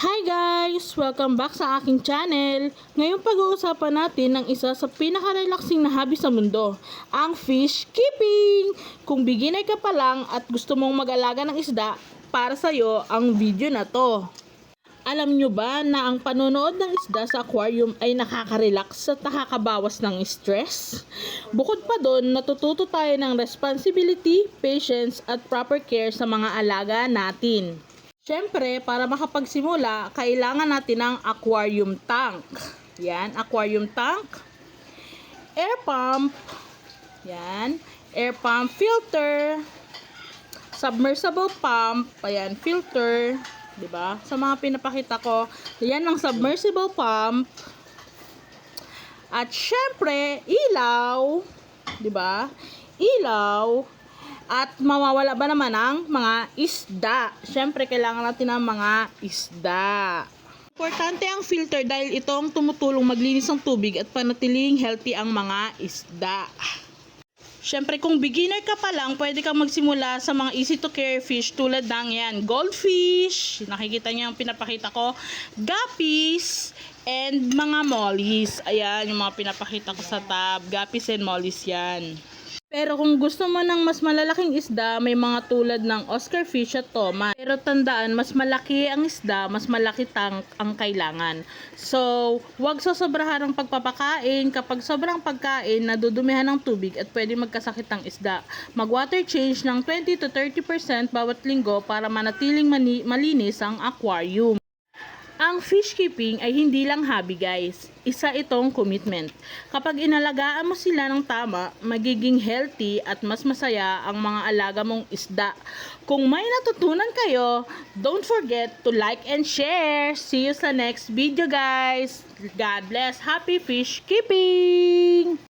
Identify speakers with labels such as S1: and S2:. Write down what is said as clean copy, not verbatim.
S1: Hi guys! Welcome back sa aking channel. Ngayon pag-uusapan natin ng isa sa pinaka-relaxing na hobby sa mundo, ang fish keeping. Kung beginner ka pa lang at gusto mong mag-alaga ng isda, para sa'yo ang video na to. Alam nyo ba na ang panonood ng isda sa aquarium ay nakaka-relax at nakakabawas ng stress? Bukod pa doon, natututo tayo ng responsibility, patience at proper care sa mga alaga natin. Siyempre, para makapagsimula, kailangan natin ng aquarium tank. Yan, aquarium tank. Air pump. Yan, air pump filter. Submersible pump. Ayan, filter. 'Di ba? Sa mga pinapakita ko, yan ang submersible pump. At syempre, ilaw, 'di ba? Ilaw. At mawawala ba naman ang mga isda? Syempre, kailangan natin ng mga isda. Importante ang filter dahil ito ang tumutulong maglinis ng tubig at panatiling healthy ang mga isda. Syempre, kung beginner ka pa lang, pwede kang magsimula sa mga easy to care fish tulad ng yan, goldfish, nakikita niyo yung pinapakita ko, guppies, and mga mollies. Ayan, yung mga pinapakita ko sa tab, guppies and mollies yan. Pero kung gusto mo ng mas malalaking isda, may mga tulad ng Oscar fish at Toma. Pero tandaan, mas malaki ang isda, mas malaki tank ang kailangan. So, huwag sosobrahan ang pagpapakain. Kapag sobrang pagkain, nadudumihan ng tubig at pwede magkasakit ang isda. Mag-water change ng 20 to 30% bawat linggo para manatiling malinis ang aquarium. Ang fish keeping ay hindi lang hobby guys, isa itong commitment. Kapag inalagaan mo sila ng tama, magiging healthy at mas masaya ang mga alaga mong isda. Kung may natutunan kayo, don't forget to like and share. See you sa next video guys. God bless. Happy fish keeping!